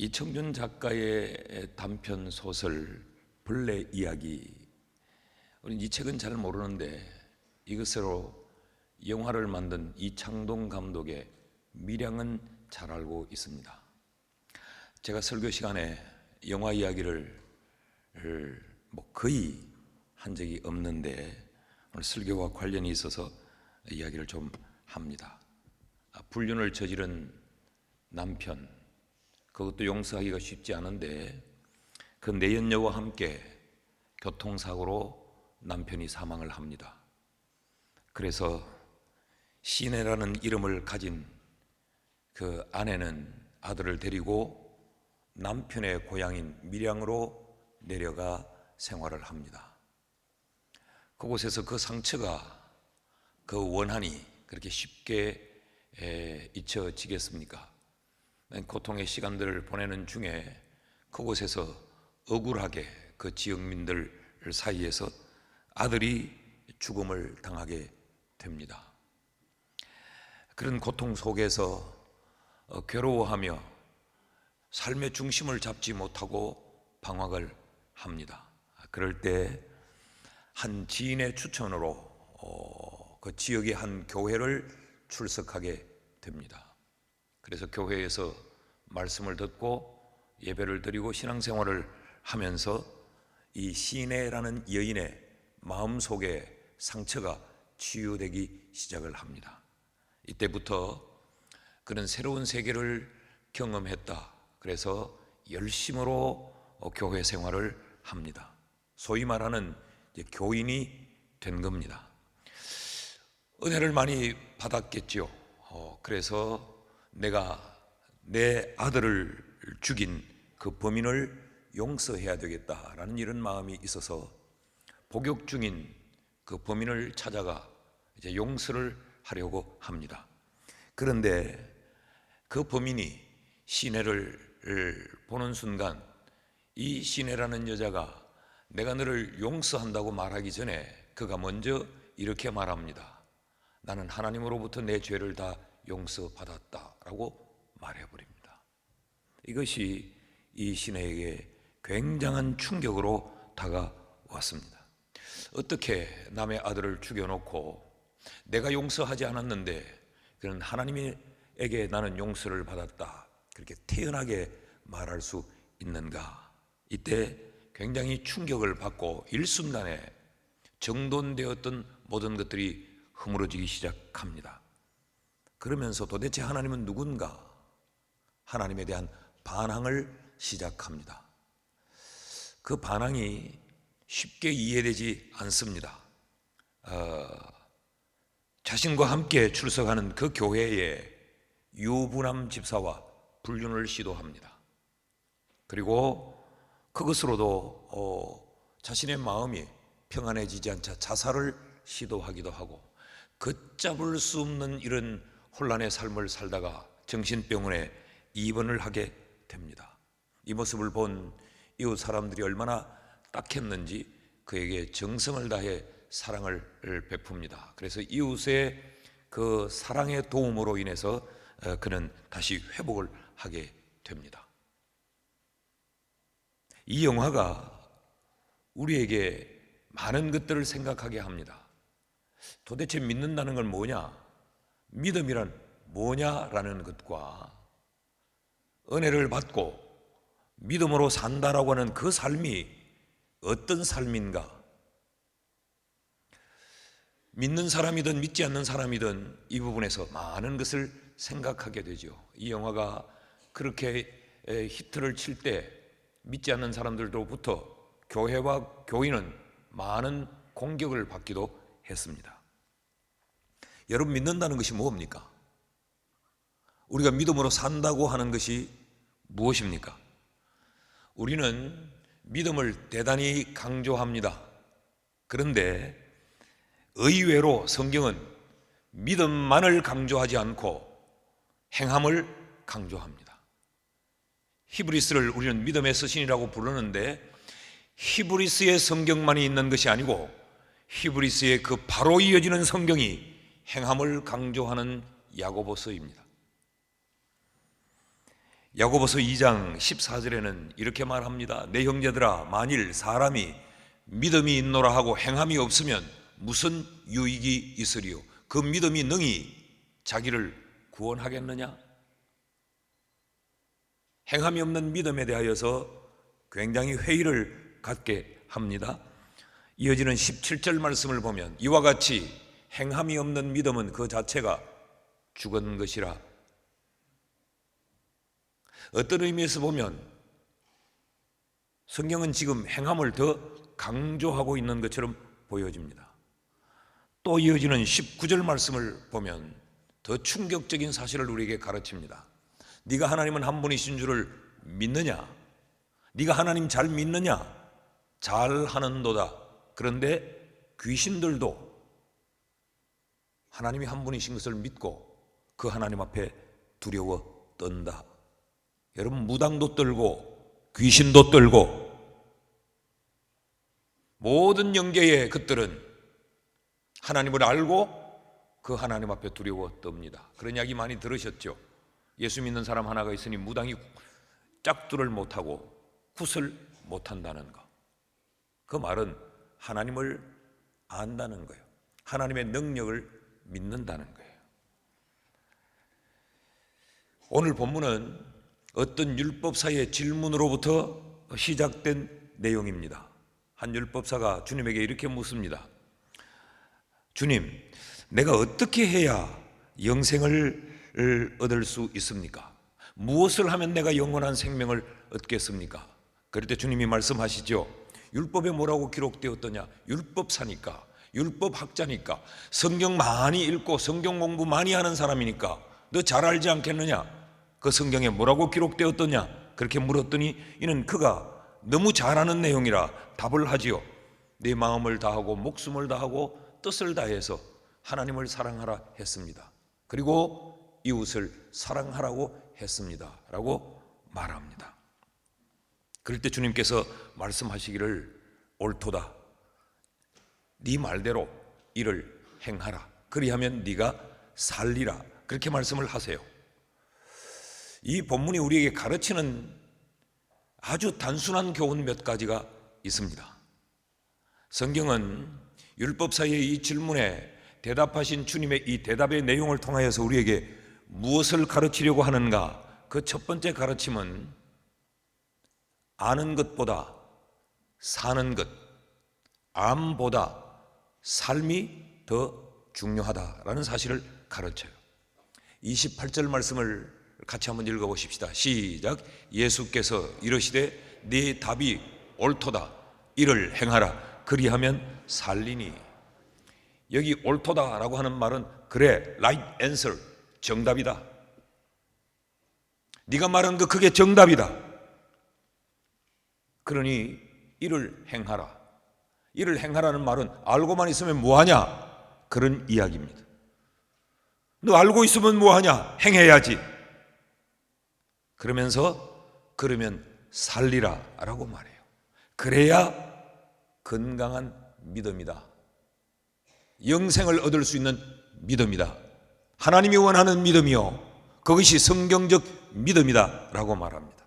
이청준 작가의 단편 소설 벌레 이야기, 우리는 이 책은 잘 모르는데 이것으로 영화를 만든 이창동 감독의 미량은 잘 알고 있습니다. 제가 설교 시간에 영화 이야기를 거의 한 적이 없는데 오늘 설교와 관련이 있어서 이야기를 좀 합니다. 불륜을 저지른 남편, 그것도 용서하기가 쉽지 않은데 그 내연녀와 함께 교통사고로 남편이 사망을 합니다. 그래서 시내라는 이름을 가진 그 아내는 아들을 데리고 남편의 고향인 밀양으로 내려가 생활을 합니다. 그곳에서 그 상처가, 그 원한이 그렇게 쉽게 잊혀지겠습니까? 고통의 시간들을 보내는 중에 그곳에서 억울하게 그 지역민들 사이에서 아들이 죽음을 당하게 됩니다. 그런 고통 속에서 괴로워하며 삶의 중심을 잡지 못하고 방황을 합니다. 그럴 때 한 지인의 추천으로 그 지역의 한 교회를 출석하게 됩니다. 그래서 교회에서 말씀을 듣고 예배를 드리고 신앙생활을 하면서 이 시내라는 여인의 마음속에 상처가 치유되기 시작을 합니다. 이때부터 그는 새로운 세계를 경험했다. 그래서 열심으로 교회 생활을 합니다. 소위 말하는 교인이 된 겁니다. 은혜를 많이 받았겠죠. 그래서 내가 내 아들을 죽인 그 범인을 용서해야 되겠다라는 이런 마음이 있어서 복역 중인 그 범인을 찾아가 이제 용서를 하려고 합니다. 그런데 그 범인이 시내를 보는 순간 이 시내라는 여자가 내가 너를 용서한다고 말하기 전에 그가 먼저 이렇게 말합니다. 나는 하나님으로부터 내 죄를 다 용서받았다라고 말해버립니다. 이것이 이 시내에게 굉장한 충격으로 다가왔습니다. 어떻게 남의 아들을 죽여놓고 내가 용서하지 않았는데 그는 하나님에게 나는 용서를 받았다, 그렇게 태연하게 말할 수 있는가? 이때 굉장히 충격을 받고 일순간에 정돈되었던 모든 것들이 허물어지기 시작합니다. 그러면서 도대체 하나님은 누군가? 하나님에 대한 반항을 시작합니다. 그 반항이 쉽게 이해되지 않습니다. 자신과 함께 출석하는 그 교회에 유부남 집사와 불륜을 시도합니다. 그리고 그것으로도 자신의 마음이 평안해지지 않자 자살을 시도하기도 하고 걷잡을 수 없는 이런 혼란의 삶을 살다가 정신병원에 입원을 하게 됩니다. 이 모습을 본 이웃 사람들이 얼마나 딱했는지 그에게 정성을 다해 사랑을 베풉니다. 그래서 이웃의 그 사랑의 도움으로 인해서 그는 다시 회복을 하게 됩니다. 이 영화가 우리에게 많은 것들을 생각하게 합니다. 도대체 믿는다는 건 뭐냐? 믿음이란 뭐냐라는 것과 은혜를 받고 믿음으로 산다라고 하는 그 삶이 어떤 삶인가? 믿는 사람이든 믿지 않는 사람이든 이 부분에서 많은 것을 생각하게 되죠. 이 영화가 그렇게 히트를 칠 때 믿지 않는 사람들로부터 교회와 교인은 많은 공격을 받기도 했습니다. 여러분, 믿는다는 것이 뭡니까? 우리가 믿음으로 산다고 하는 것이 무엇입니까? 우리는 믿음을 대단히 강조합니다. 그런데 의외로 성경은 믿음만을 강조하지 않고 행함을 강조합니다. 히브리스를 우리는 믿음의 서신이라고 부르는데 히브리스의 성경만이 있는 것이 아니고 히브리스의 그 바로 이어지는 성경이 행함을 강조하는 야고보서입니다. 야고보서 2장 14절에는 이렇게 말합니다. 내 형제들아, 만일 사람이 믿음이 있노라 하고 행함이 없으면 무슨 유익이 있으리요? 그 믿음이 능히 자기를 구원하겠느냐? 행함이 없는 믿음에 대하여서 굉장히 회의를 갖게 합니다. 이어지는 17절 말씀을 보면 이와 같이 행함이 없는 믿음은 그 자체가 죽은 것이라. 어떤 의미에서 보면 성경은 지금 행함을 더 강조하고 있는 것처럼 보여집니다. 또 이어지는 19절 말씀을 보면 더 충격적인 사실을 우리에게 가르칩니다. 네가 하나님은 한 분이신 줄을 믿느냐? 네가 하나님 잘 믿느냐? 잘 하는도다. 그런데 귀신들도 하나님이 한 분이신 것을 믿고 그 하나님 앞에 두려워 떤다. 여러분, 무당도 떨고 귀신도 떨고 모든 영계의 것들은 하나님을 알고 그 하나님 앞에 두려워 떱니다. 그런 이야기 많이 들으셨죠? 예수 믿는 사람 하나가 있으니 무당이 짝두를 못하고 굿을 못한다는 거. 그 말은 하나님을 안다는 거예요. 하나님의 능력을 믿는다는 거예요. 오늘 본문은 어떤 율법사의 질문으로부터 시작된 내용입니다. 한 율법사가 주님에게 이렇게 묻습니다. 주님, 내가 어떻게 해야 영생을 얻을 수 있습니까? 무엇을 하면 내가 영원한 생명을 얻겠습니까? 그럴 때 주님이 말씀하시죠. 율법에 뭐라고 기록되었더냐? 율법사니까, 율법학자니까, 성경 많이 읽고 성경 공부 많이 하는 사람이니까 너 잘 알지 않겠느냐? 그 성경에 뭐라고 기록되었더냐? 그렇게 물었더니 이는 그가 너무 잘 아는 내용이라 답을 하지요. 내 마음을 다하고 목숨을 다하고 뜻을 다해서 하나님을 사랑하라 했습니다. 그리고 이웃을 사랑하라고 했습니다. 라고 말합니다. 그럴 때 주님께서 말씀하시기를 옳도다. 네 말대로 이를 행하라. 그리하면 네가 살리라. 그렇게 말씀을 하세요. 이 본문이 우리에게 가르치는 아주 단순한 교훈 몇 가지가 있습니다. 성경은 율법사의 이 질문에 대답하신 주님의 이 대답의 내용을 통하여서 우리에게 무엇을 가르치려고 하는가? 그 첫 번째 가르침은 아는 것보다 사는 것, 암보다 삶이 더 중요하다라는 사실을 가르쳐요. 28절 말씀을 같이 한번 읽어보십시다. 시작. 예수께서 이르시되 네 답이 옳도다. 이를 행하라. 그리하면 살리니. 여기 옳도다라고 하는 말은 그래, right answer, 정답이다. 네가 말한 거 그게 정답이다. 그러니 이를 행하라. 이를 행하라는 말은 알고만 있으면 뭐하냐? 그런 이야기입니다. 너 알고 있으면 뭐하냐? 행해야지. 그러면 살리라 라고 말해요. 그래야 건강한 믿음이다. 영생을 얻을 수 있는 믿음이다. 하나님이 원하는 믿음이요, 그것이 성경적 믿음이다 라고 말합니다.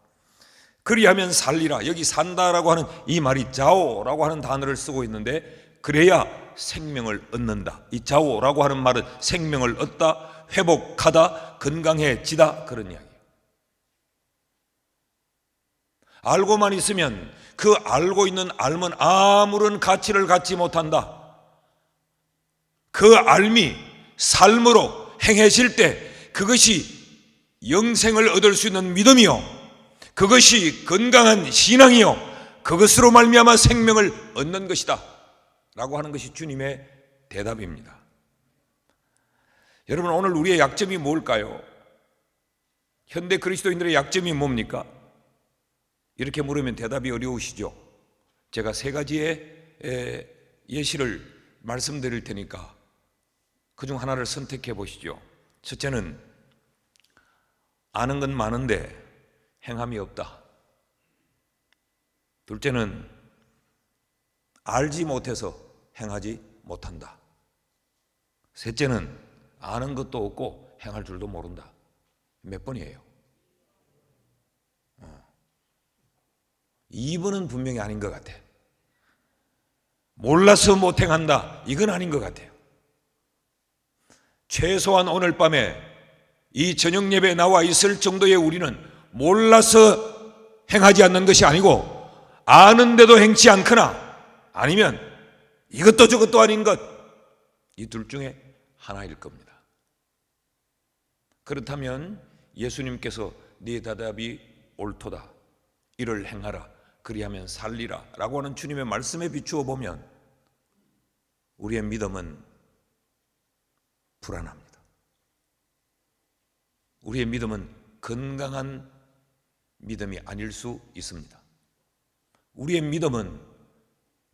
그리하면 살리라. 여기 산다라고 하는 이 말이 자오라고 하는 단어를 쓰고 있는데, 그래야 생명을 얻는다. 이 자오라고 하는 말은 생명을 얻다, 회복하다, 건강해지다, 그런 이야기예요. 알고만 있으면 그 알고 있는 알면 아무런 가치를 갖지 못한다. 그 알미 삶으로 행해질 때 그것이 영생을 얻을 수 있는 믿음이요, 그것이 건강한 신앙이요, 그것으로 말미암아 생명을 얻는 것이다 라고 하는 것이 주님의 대답입니다. 여러분, 오늘 우리의 약점이 뭘까요? 현대 그리스도인들의 약점이 뭡니까? 이렇게 물으면 대답이 어려우시죠? 제가 세 가지의 예시를 말씀드릴 테니까 그중 하나를 선택해 보시죠. 첫째는 아는 건 많은데 행함이 없다. 둘째는 알지 못해서 행하지 못한다. 셋째는 아는 것도 없고 행할 줄도 모른다. 몇 번이에요? 2번은 분명히 아닌 것 같아. 몰라서 못 행한다, 이건 아닌 것 같아요. 최소한 오늘 밤에 이 저녁 예배에 나와 있을 정도의 우리는 몰라서 행하지 않는 것이 아니고 아는데도 행치 않거나 아니면 이것도 저것도 아닌 것, 이 둘 중에 하나일 겁니다. 그렇다면 예수님께서 네 대답이 옳도다, 이를 행하라, 그리하면 살리라 라고 하는 주님의 말씀에 비추어 보면 우리의 믿음은 불안합니다. 우리의 믿음은 건강한 믿음이 아닐 수 있습니다. 우리의 믿음은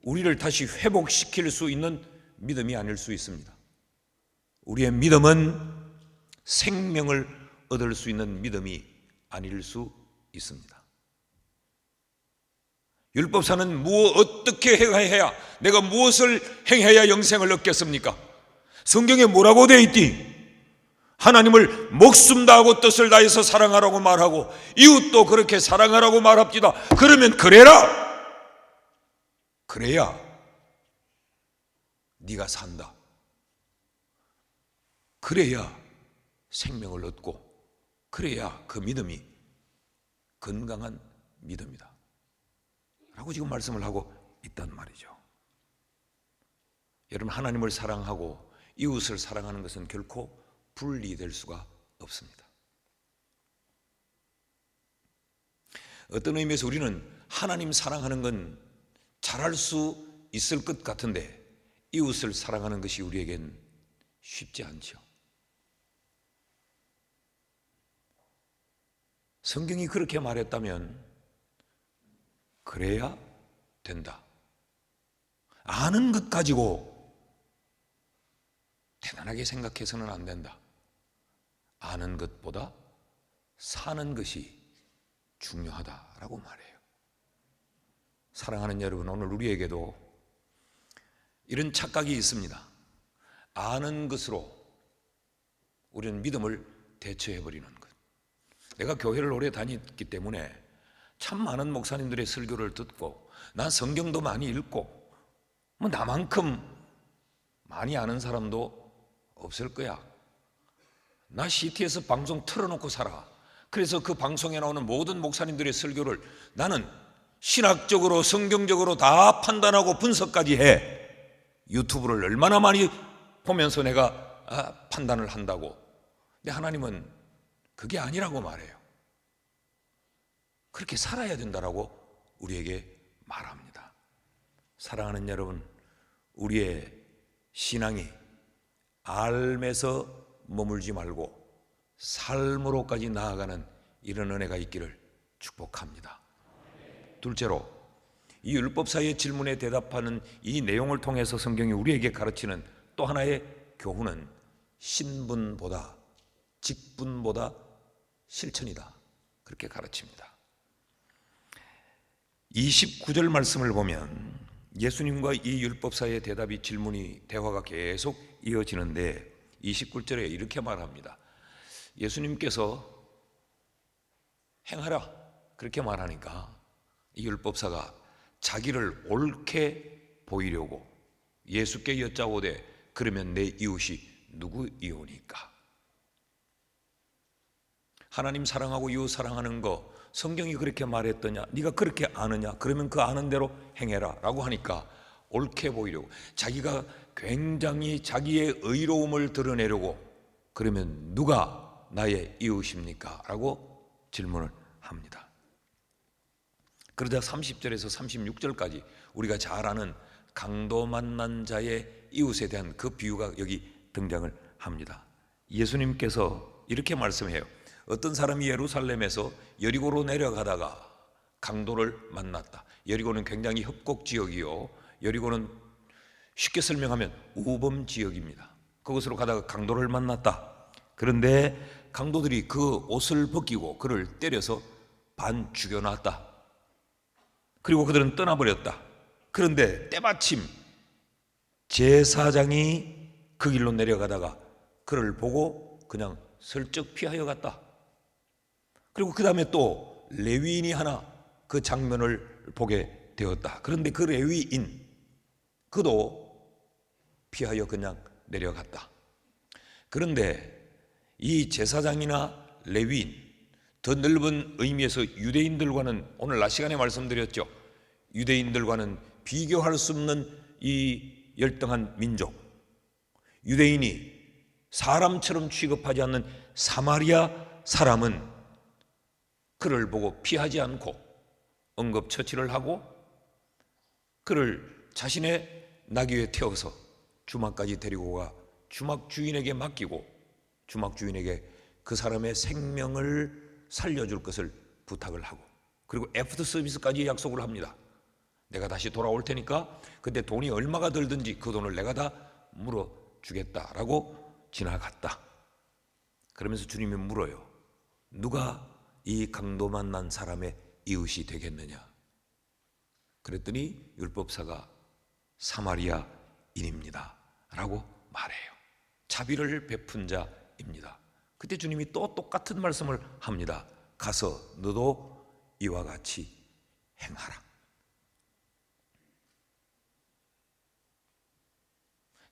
우리를 다시 회복시킬 수 있는 믿음이 아닐 수 있습니다. 우리의 믿음은 생명을 얻을 수 있는 믿음이 아닐 수 있습니다. 율법사는 어떻게 행해야, 내가 무엇을 행해야 영생을 얻겠습니까? 성경에 뭐라고 되어 있디? 하나님을 목숨 다하고 뜻을 다해서 사랑하라고 말하고 이웃도 그렇게 사랑하라고 말합니다. 그러면 그래라! 그래야 네가 산다. 그래야 생명을 얻고, 그래야 그 믿음이 건강한 믿음이다 라고 지금 말씀을 하고 있단 말이죠. 여러분, 하나님을 사랑하고 이웃을 사랑하는 것은 결코 분리될 수가 없습니다. 어떤 의미에서 우리는 하나님 사랑하는 건 잘할 수 있을 것 같은데 이웃을 사랑하는 것이 우리에겐 쉽지 않죠. 성경이 그렇게 말했다면 그래야 된다. 아는 것 가지고 대단하게 생각해서는 안 된다. 아는 것보다 사는 것이 중요하다라고 말해요. 사랑하는 여러분, 오늘 우리에게도 이런 착각이 있습니다. 아는 것으로 우리는 믿음을 대처해버리는 것. 내가 교회를 오래 다녔기 때문에 참 많은 목사님들의 설교를 듣고 난 성경도 많이 읽고 뭐 나만큼 많이 아는 사람도 없을 거야. 나 CT에서 방송 틀어놓고 살아. 그래서 그 방송에 나오는 모든 목사님들의 설교를 나는 신학적으로 성경적으로 다 판단하고 분석까지 해. 유튜브를 얼마나 많이 보면서 내가 판단을 한다고. 근데 하나님은 그게 아니라고 말해요. 그렇게 살아야 된다라고 우리에게 말합니다. 사랑하는 여러분, 우리의 신앙이 알면서 머물지 말고 삶으로까지 나아가는 이런 은혜가 있기를 축복합니다. 둘째로, 이 율법사의 질문에 대답하는 이 내용을 통해서 성경이 우리에게 가르치는 또 하나의 교훈은 신분보다 직분보다 실천이다, 그렇게 가르칩니다. 29절 말씀을 보면 예수님과 이 율법사의 대답이 질문이 대화가 계속 이어지는데 29절에 이렇게 말합니다. 예수님께서 행하라 그렇게 말하니까 이 율법사가 자기를 옳게 보이려고 예수께 여짜오되 그러면 내 이웃이 누구이오니까? 하나님 사랑하고 이웃 사랑하는 거 성경이 그렇게 말했더냐? 네가 그렇게 아느냐? 그러면 그 아는 대로 행해라 라고 하니까 옳게 보이려고, 자기가 굉장히 자기의 의로움을 드러내려고, 그러면 누가 나의 이웃입니까? 라고 질문을 합니다. 그러자 30절에서 36절까지 우리가 잘 아는 강도 만난 자의 이웃에 대한 그 비유가 여기 등장을 합니다. 예수님께서 이렇게 말씀해요. 어떤 사람이 예루살렘에서 여리고로 내려가다가 강도를 만났다. 여리고는 굉장히 협곡 지역이요, 여리고는 쉽게 설명하면 우범 지역입니다. 그곳으로 가다가 강도를 만났다. 그런데 강도들이 그 옷을 벗기고 그를 때려서 반 죽여놨다. 그리고 그들은 떠나버렸다. 그런데 때마침 제사장이 그 길로 내려가다가 그를 보고 그냥 슬쩍 피하여 갔다. 그리고 그 다음에 또 레위인이 하나 그 장면을 보게 되었다. 그런데 그 레위인 그도 피하여 그냥 내려갔다. 그런데 이 제사장이나 레위인, 더 넓은 의미에서 유대인들과는 오늘 낮 시간에 말씀드렸죠. 유대인들과는 비교할 수 없는 이 열등한 민족, 유대인이 사람처럼 취급하지 않는 사마리아 사람은 그를 보고 피하지 않고 응급처치를 하고 그를 자신의 나귀에 태워서 주막까지 데리고 가 주막 주인에게 맡기고 주막 주인에게 그 사람의 생명을 살려줄 것을 부탁을 하고, 그리고 애프터 서비스까지 약속을 합니다. 내가 다시 돌아올 테니까 그때 돈이 얼마가 들든지 그 돈을 내가 다 물어주겠다라고 지나갔다. 그러면서 주님이 물어요. 누가 이 강도 만난 사람의 이웃이 되겠느냐? 그랬더니 율법사가 사마리아인입니다 라고 말해요. 자비를 베푼 자입니다. 그때 주님이 또 똑같은 말씀을 합니다. 가서 너도 이와 같이 행하라.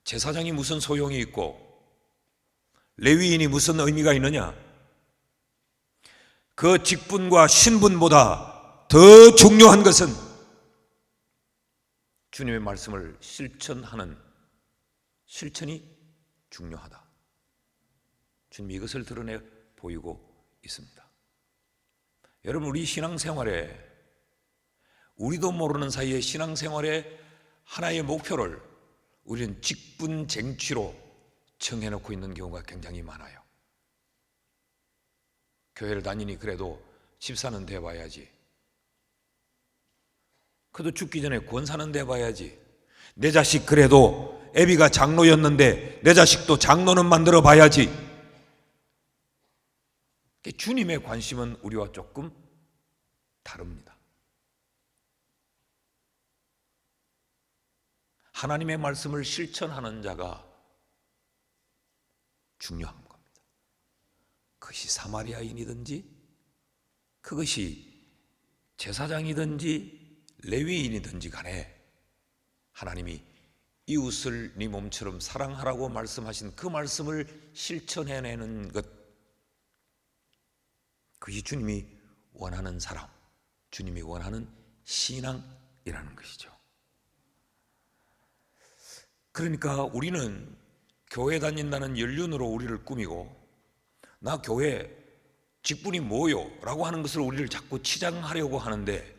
제사장이 무슨 소용이 있고 레위인이 무슨 의미가 있느냐? 그 직분과 신분보다 더 중요한 것은 주님의 말씀을 실천하는 실천이 중요하다. 주님이 이것을 드러내 보이고 있습니다. 여러분, 우리 신앙생활에 우리도 모르는 사이에 신앙생활의 하나의 목표를 우리는 직분 쟁취로 정해놓고 있는 경우가 굉장히 많아요. 교회를 다니니 그래도 집사는 돼봐야지. 그래도 죽기 전에 권사는 돼봐야지. 내 자식 그래도 애비가 장로였는데 내 자식도 장로는 만들어 봐야지. 주님의 관심은 우리와 조금 다릅니다. 하나님의 말씀을 실천하는 자가 중요한 겁니다. 그것이 사마리아인이든지 그것이 제사장이든지 레위인이든지 간에 하나님이 이웃을 네 몸처럼 사랑하라고 말씀하신 그 말씀을 실천해내는 것, 그것이 주님이 원하는 사람, 주님이 원하는 신앙이라는 것이죠. 그러니까 우리는 교회 다닌다는 연륜으로 우리를 꾸미고 나 교회 직분이 뭐요? 라고 하는 것을 우리를 자꾸 치장하려고 하는데,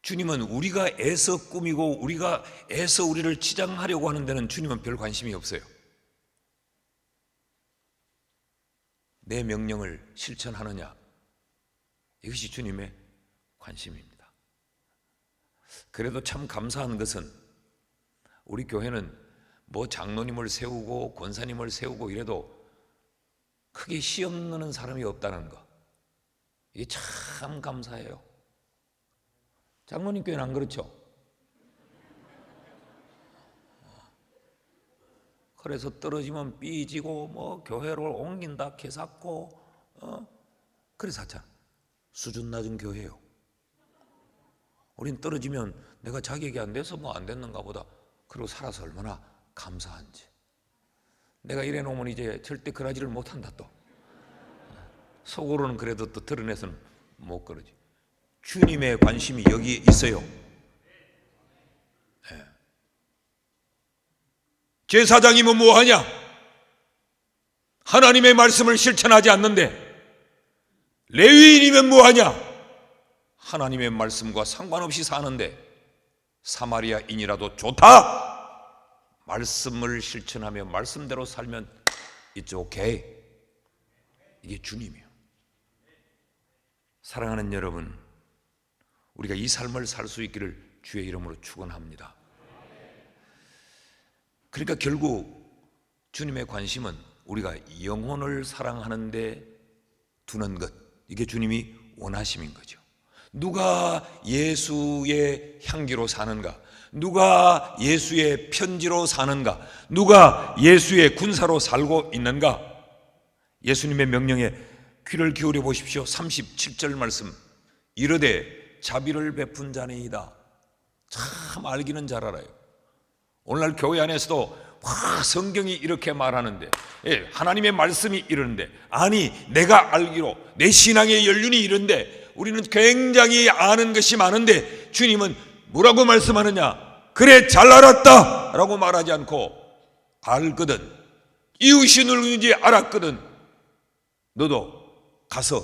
주님은 우리가 애써 꾸미고 우리가 애써 우리를 치장하려고 하는 데는 주님은 별 관심이 없어요. 내 명령을 실천하느냐, 이것이 주님의 관심입니다. 그래도 참 감사한 것은 우리 교회는 뭐 장로님을 세우고 권사님을 세우고 이래도 크게 시험 넣는 사람이 없다는 거, 이게 참 감사해요. 장로님 교회는 안 그렇죠? 그래서 떨어지면 삐지고 뭐 교회를 옮긴다 개삭고 그래서 하잖아. 수준 낮은 교회예요. 우린 떨어지면 내가 자격이 안 돼서 뭐 안 됐는가 보다 그러고 살아서 얼마나 감사한지. 내가 이래 놓으면 이제 절대 그러지를 못한다. 또 속으로는 그래도 또 드러내서는 못 그러지. 주님의 관심이 여기에 있어요. 네. 제사장이면 뭐하냐? 하나님의 말씀을 실천하지 않는데. 레위인이면 뭐하냐? 하나님의 말씀과 상관없이 사는데. 사마리아인이라도 좋다. 말씀을 실천하며 말씀대로 살면 it's okay. 이게 주님이에요. 사랑하는 여러분, 우리가 이 삶을 살 수 있기를 주의 이름으로 축원합니다. 그러니까 결국 주님의 관심은 우리가 영혼을 사랑하는 데 두는 것, 이게 주님이 원하심인 거죠. 누가 예수의 향기로 사는가? 누가 예수의 편지로 사는가? 누가 예수의 군사로 살고 있는가? 예수님의 명령에 귀를 기울여 보십시오. 37절 말씀. 이르되 자비를 베푼 자니이다. 참 알기는 잘 알아요. 오늘날 교회 안에서도 성경이 이렇게 말하는데, 하나님의 말씀이 이러는데, 아니 내가 알기로 내 신앙의 연륜이 이런데 우리는 굉장히 아는 것이 많은데 주님은 뭐라고 말씀하느냐? 그래 잘 알았다 라고 말하지 않고, 알거든, 이웃이 누구인지 알았거든, 너도 가서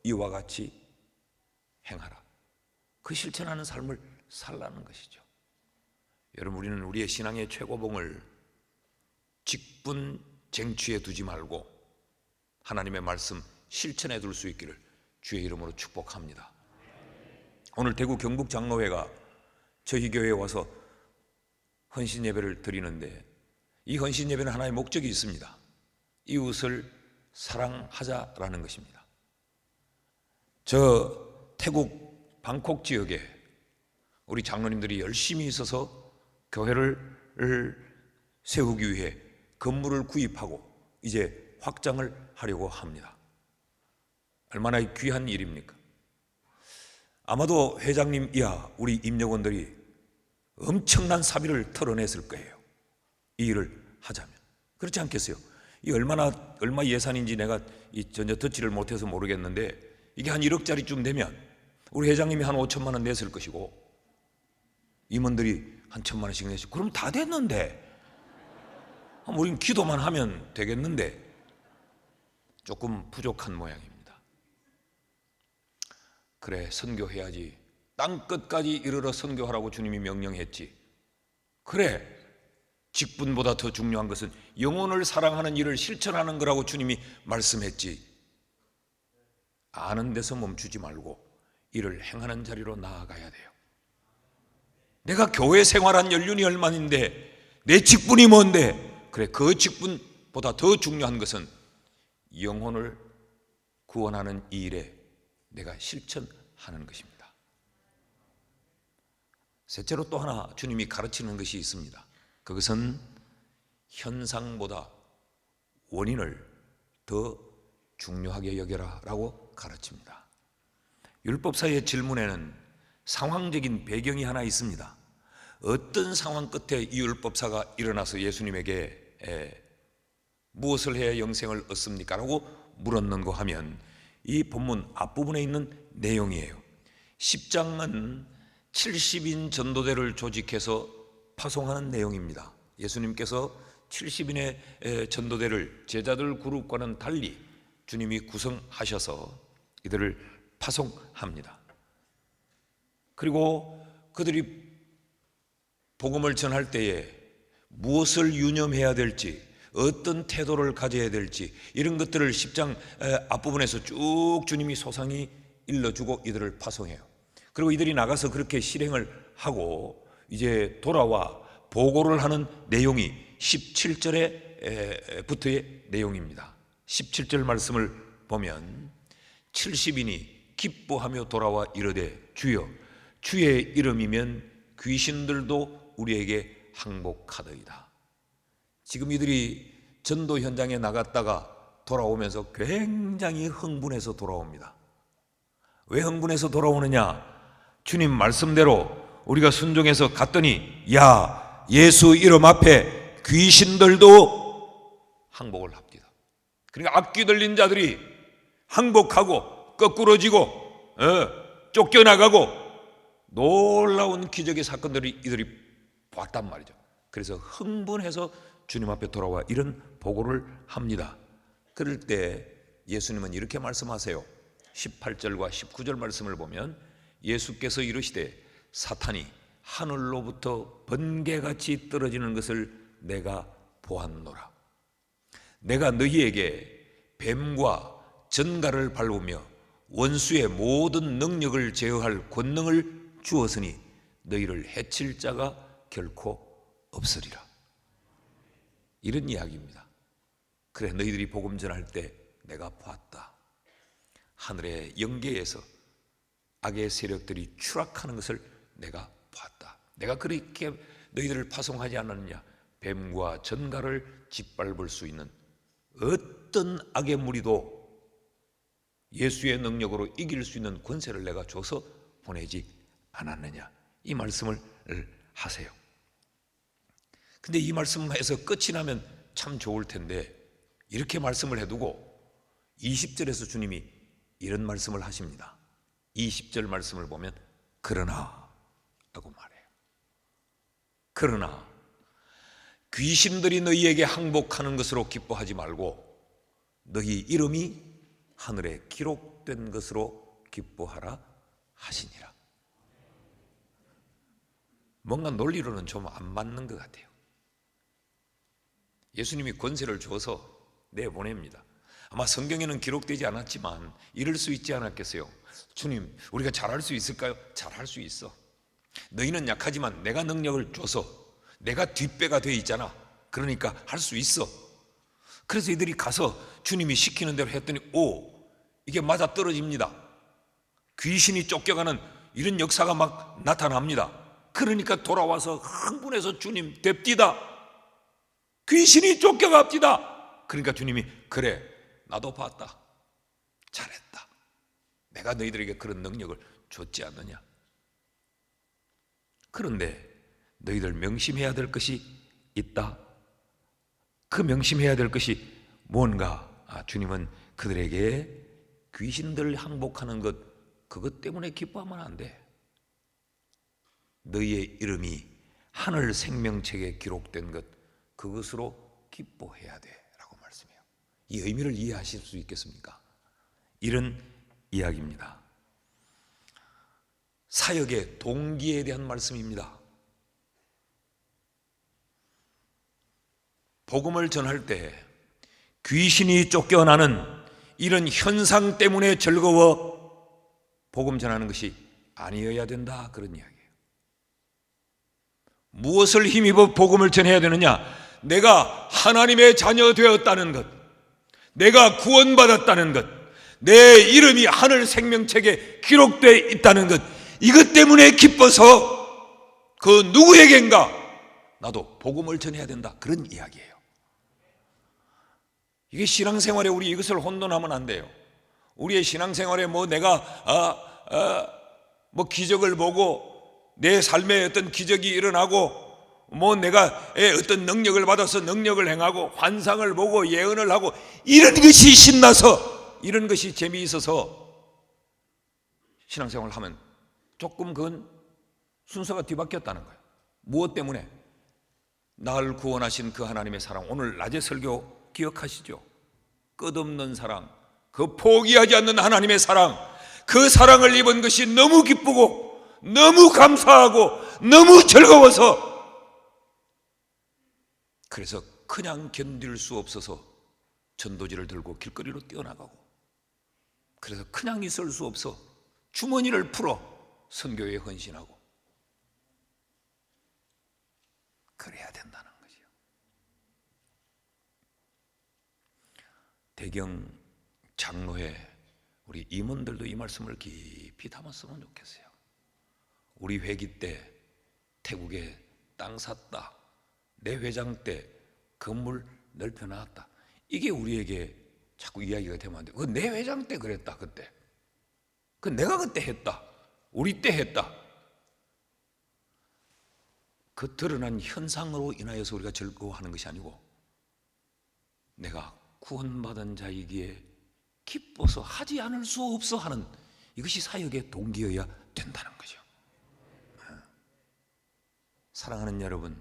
이와 같이 행하라. 그 실천하는 삶을 살라는 것이죠. 여러분, 우리는 우리의 신앙의 최고봉을 직분 쟁취에 두지 말고 하나님의 말씀 실천에 둘 수 있기를 주의 이름으로 축복합니다. 오늘 대구 경북 장로회가 저희 교회에 와서 헌신 예배를 드리는데, 이 헌신 예배는 하나의 목적이 있습니다. 이웃을 사랑하자라는 것입니다. 저 태국 방콕 지역에 우리 장로님들이 열심히 있어서 교회를 세우기 위해 건물을 구입하고 이제 확장을 하려고 합니다. 얼마나 귀한 일입니까? 아마도 회장님 이하 우리 임직원들이 엄청난 사비를 털어냈을 거예요. 이 일을 하자면. 그렇지 않겠어요? 이 얼마 예산인지 내가 전혀 듣지를 못해서 모르겠는데, 이게 한 1억짜리쯤 되면 우리 회장님이 한 5천만 원 냈을 것이고 임원들이 한 1,000만 원씩 내시고, 그럼 다 됐는데, 우리는 기도만 하면 되겠는데 조금 부족한 모양입니다. 그래, 선교해야지. 땅 끝까지 이르러 선교하라고 주님이 명령했지. 그래, 직분보다 더 중요한 것은 영혼을 사랑하는 일을 실천하는 거라고 주님이 말씀했지. 아는 데서 멈추지 말고 이를 행하는 자리로 나아가야 돼요. 내가 교회 생활한 연륜이 얼마인데 내 직분이 뭔데? 그래, 그 직분보다 더 중요한 것은 영혼을 구원하는 이 일에 내가 실천하는 것입니다. 셋째로 또 하나 주님이 가르치는 것이 있습니다. 그것은 현상보다 원인을 더 중요하게 여겨라 라고 가르칩니다. 율법사의 질문에는 상황적인 배경이 하나 있습니다. 어떤 상황 끝에 이 율법사가 일어나서 예수님에게 무엇을 해야 영생을 얻습니까? 라고 물었는가 하면 이 본문 앞부분에 있는 내용이에요. 10장은 70인 전도대를 조직해서 파송하는 내용입니다. 예수님께서 70인의 전도대를 제자들 그룹과는 달리 주님이 구성하셔서 이들을 파송합니다. 그리고 그들이 복음을 전할 때에 무엇을 유념해야 될지, 어떤 태도를 가져야 될지, 이런 것들을 10장 앞부분에서 쭉 주님이 소상히 일러주고 이들을 파송해요. 그리고 이들이 나가서 그렇게 실행을 하고 이제 돌아와 보고를 하는 내용이 17절에부터의 내용입니다. 17절 말씀을 보면 70인이 기뻐하며 돌아와 이르되 주여 주의 이름이면 귀신들도 우리에게 항복하더이다. 지금 이들이 전도 현장에 나갔다가 돌아오면서 굉장히 흥분해서 돌아옵니다. 왜 흥분해서 돌아오느냐? 주님 말씀대로 우리가 순종해서 갔더니 야, 예수 이름 앞에 귀신들도 항복을 합니다. 그러니까 앞귀 들린 자들이 항복하고 거꾸러지고 쫓겨나가고 놀라운 기적의 사건들이 이들이 봤단 말이죠. 그래서 흥분해서 주님 앞에 돌아와 이런 보고를 합니다. 그럴 때 예수님은 이렇게 말씀하세요. 18절과 19절 말씀을 보면 예수께서 이르시되 사탄이 하늘로부터 번개같이 떨어지는 것을 내가 보았노라. 내가 너희에게 뱀과 전갈을 밟으며 원수의 모든 능력을 제어할 권능을 주었으니 너희를 해칠 자가 결코 없으리라. 이런 이야기입니다. 그래, 너희들이 복음 전할 때 내가 보았다. 하늘의 영계에서 악의 세력들이 추락하는 것을 내가 보았다. 내가 그렇게 너희들을 파송하지 않았느냐? 뱀과 전갈을 짓밟을 수 있는 어떤 악의 무리도 예수의 능력으로 이길 수 있는 권세를 내가 줘서 보내지 않았느냐, 이 말씀을 하세요. 근데 이 말씀에서 끝이 나면 참 좋을 텐데 이렇게 말씀을 해두고 20절에서 주님이 이런 말씀을 하십니다. 20절 말씀을 보면 그러나 라고 말해요. 그러나 귀신들이 너희에게 항복하는 것으로 기뻐하지 말고 너희 이름이 하늘에 기록된 것으로 기뻐하라 하시니라. 뭔가 논리로는 좀 안 맞는 것 같아요. 예수님이 권세를 줘서 내보냅니다. 아마 성경에는 기록되지 않았지만 이럴 수 있지 않았겠어요? 주님, 우리가 잘할 수 있을까요? 잘할 수 있어. 너희는 약하지만 내가 능력을 줘서 내가 뒷배가 돼 있잖아. 그러니까 할 수 있어. 그래서 이들이 가서 주님이 시키는 대로 했더니 이게 맞아 떨어집니다. 귀신이 쫓겨가는 이런 역사가 막 나타납니다. 그러니까 돌아와서 흥분해서 주님 뎁디다. 귀신이 쫓겨갑디다. 그러니까 주님이 그래, 나도 봤다. 잘했다. 내가 너희들에게 그런 능력을 줬지 않느냐. 그런데 너희들 명심해야 될 것이 있다. 그 명심해야 될 것이 뭔가? 주님은 그들에게 귀신들 항복하는 것, 그것 때문에 기뻐하면 안 돼. 너희의 이름이 하늘 생명책에 기록된 것, 그것으로 기뻐해야 돼 라고 말씀해요. 이 의미를 이해하실 수 있겠습니까? 이런 이야기입니다. 사역의 동기에 대한 말씀입니다. 복음을 전할 때 귀신이 쫓겨나는 이런 현상 때문에 즐거워 복음 전하는 것이 아니어야 된다, 그런 이야기예요. 무엇을 힘입어 복음을 전해야 되느냐? 내가 하나님의 자녀 되었다는 것, 내가 구원받았다는 것, 내 이름이 하늘 생명책에 기록되어 있다는 것, 이것 때문에 기뻐서 그 누구에겐가 나도 복음을 전해야 된다, 그런 이야기예요. 이게 신앙생활에 우리 이것을 혼돈하면 안 돼요. 우리의 신앙생활에 내가 기적을 보고 내 삶에 어떤 기적이 일어나고 내가 어떤 능력을 받아서 능력을 행하고 환상을 보고 예언을 하고 이런 것이 신나서, 이런 것이 재미있어서 신앙생활을 하면 조금 그건 순서가 뒤바뀌었다는 거예요. 무엇 때문에? 나를 구원하신 그 하나님의 사랑, 오늘 낮에 설교 기억하시죠? 끝없는 사랑, 그 포기하지 않는 하나님의 사랑, 그 사랑을 입은 것이 너무 기쁘고 너무 감사하고 너무 즐거워서, 그래서 그냥 견딜 수 없어서 전도지를 들고 길거리로 뛰어나가고, 그래서 그냥 있을 수 없어 주머니를 풀어 선교에 헌신하고, 그래야 된다는 거죠. 대경 장로회 우리 임원들도 이 말씀을 깊이 담았으면 좋겠어요. 우리 회기 때 태국에 땅 샀다, 내 회장 때 건물 넓혀놨다, 이게 우리에게 자꾸 이야기가 되면 안 돼. 내 회장 때 그랬다, 그때 내가 그때 했다, 우리 때 했다. 그 드러난 현상으로 인하여서 우리가 즐거워하는 것이 아니고, 내가 구원받은 자이기에 기뻐서 하지 않을 수 없어 하는, 이것이 사역의 동기여야 된다는 거죠. 사랑하는 여러분,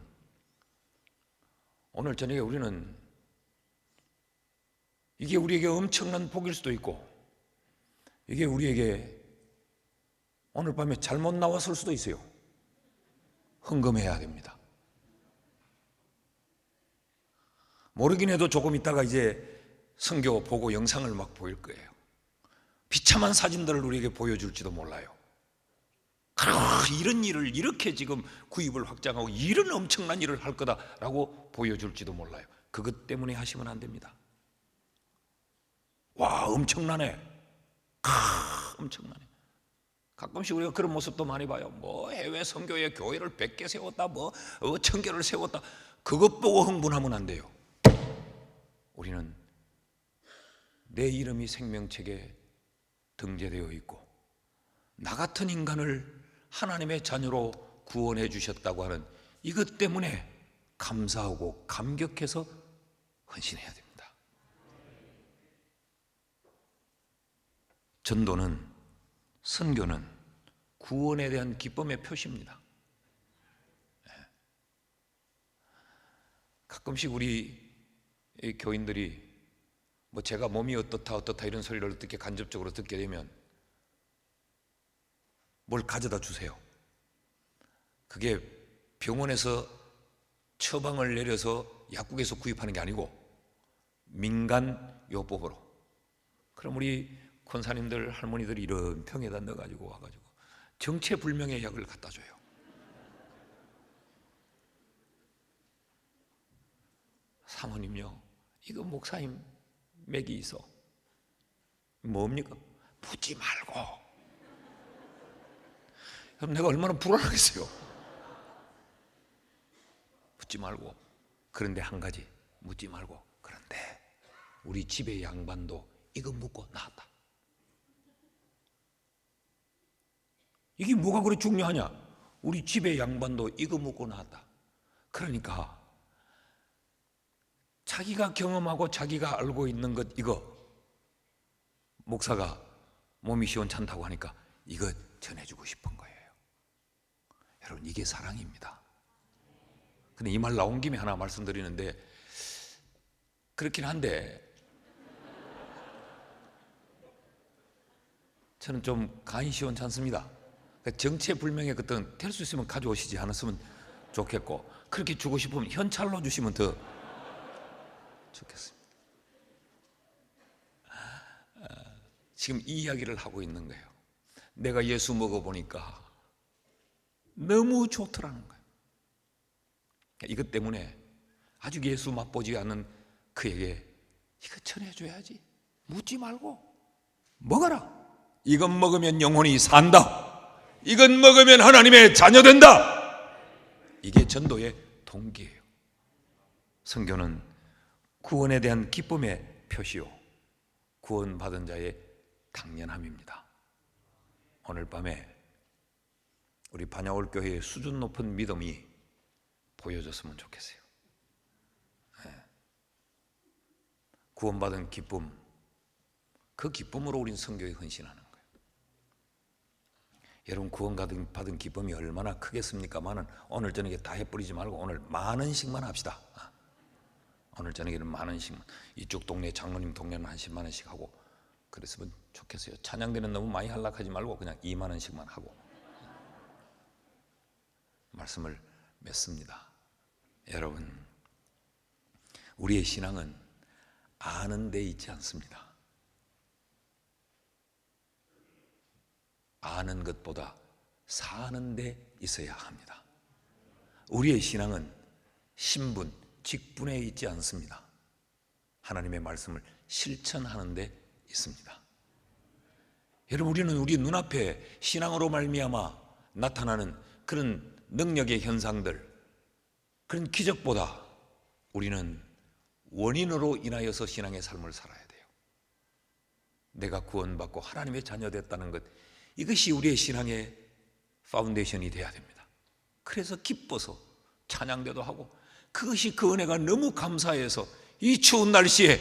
오늘 저녁에 우리는 이게 우리에게 엄청난 복일 수도 있고, 이게 우리에게 오늘 밤에 잘못 나왔을 수도 있어요. 헌금해야 됩니다. 모르긴 해도 조금 있다가 이제 선교 보고 영상을 막 보일 거예요. 비참한 사진들을 우리에게 보여줄지도 몰라요. 이런 일을 이렇게 지금 구입을 확장하고 이런 엄청난 일을 할 거다라고 보여줄지도 몰라요. 그것 때문에 하시면 안 됩니다. 와, 엄청나네. 엄청나네. 가끔씩 우리가 그런 모습도 많이 봐요. 해외 선교에 교회를 100개 세웠다, 1000개를 세웠다, 그것 보고 흥분하면 안 돼요. 우리는 내 이름이 생명책에 등재되어 있고 나 같은 인간을 하나님의 자녀로 구원해 주셨다고 하는 이것 때문에 감사하고 감격해서 헌신해야 됩니다. 전도는, 선교는 구원에 대한 기쁨의 표시입니다. 가끔씩 우리 교인들이 뭐 제가 몸이 어떻다 이런 소리를 어떻게 간접적으로 듣게 되면 뭘 가져다 주세요. 그게 병원에서 처방을 내려서 약국에서 구입하는 게 아니고 민간 요법으로. 그럼 우리 권사님들 할머니들이 이런 병에다 넣어가지고 와가지고 정체불명의 약을 갖다 줘요. 사모님요, 이거 목사님 맥이 있어. 뭡니까? 묻지 말고. 그럼 내가 얼마나 불안하겠어요. 묻지 말고. 그런데 한 가지, 묻지 말고. 그런데 우리 집의 양반도 이거 묻고 나왔다. 이게 뭐가 그렇게 중요하냐? 우리 집의 양반도 이거 묻고 나왔다. 그러니까 자기가 경험하고 자기가 알고 있는 것, 이거 목사가 몸이 시원찮다고 하니까 이거 전해주고 싶은 거예요. 여러분, 이게 사랑입니다. 근데 이 말 나온 김에 하나 말씀드리는데, 그렇긴 한데 저는 좀 간이 시원찮습니다. 정체불명의 것들은 될 수 있으면 가져오시지 않았으면 좋겠고, 그렇게 주고 싶으면 현찰로 주시면 더 좋겠습니다. 지금 이 이야기를 하고 있는 거예요. 내가 예수 먹어보니까 너무 좋더라는 거예요. 이것 때문에 아직 예수 맛보지 않은 그에게 이거 전해줘야지. 묻지 말고 먹어라. 이건 먹으면 영혼이 산다. 이건 먹으면 하나님의 자녀 된다. 이게 전도의 동기예요. 선교는 구원에 대한 기쁨의 표시요, 구원받은 자의 당연함입니다. 오늘 밤에 우리 반야월 교회의 수준 높은 믿음이 보여줬으면 좋겠어요. 구원받은 기쁨, 그 기쁨으로 우린 선교에 헌신하는 거예요. 여러분, 구원받은 기쁨이 얼마나 크겠습니까만은 오늘 저녁에 다 해버리지 말고 오늘 만 원씩만 합시다. 오늘 저녁에는 만 원씩만. 이쪽 동네 장로님 동네는 한 10만 원씩 하고 그랬으면 좋겠어요. 찬양대는 너무 많이 하려고 말고 그냥 2만 원씩만 하고 말씀을 맺습니다. 여러분, 우리의 신앙은 아는 데 있지 않습니다. 아는 것보다 사는 데 있어야 합니다. 우리의 신앙은 신분, 직분에 있지 않습니다. 하나님의 말씀을 실천하는 데 있습니다. 여러분, 우리는 우리 눈앞에 신앙으로 말미암아 나타나는 그런 능력의 현상들, 그런 기적보다 우리는 원인으로 인하여서 신앙의 삶을 살아야 돼요. 내가 구원받고 하나님의 자녀 됐다는 것, 이것이 우리의 신앙의 파운데이션이 돼야 됩니다. 그래서 기뻐서 찬양대도 하고, 그것이 그 은혜가 너무 감사해서 이 추운 날씨에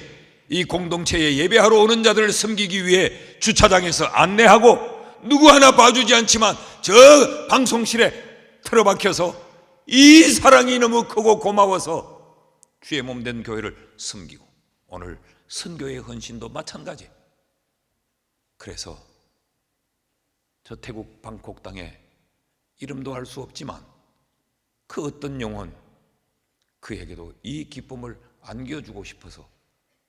이 공동체에 예배하러 오는 자들을 섬기기 위해 주차장에서 안내하고, 누구 하나 봐주지 않지만 저 방송실에 틀어박혀서 이 사랑이 너무 크고 고마워서 주의 몸 된 교회를 섬기고, 오늘 선교의 헌신도 마찬가지. 그래서 저 태국 방콕 땅에 이름도 알 수 없지만 그 어떤 영혼, 그에게도 이 기쁨을 안겨주고 싶어서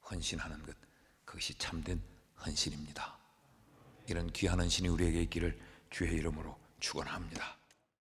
헌신하는 것, 그것이 참된 헌신입니다. 이런 귀한 헌신이 우리에게 있기를 주의 이름으로 축원합니다.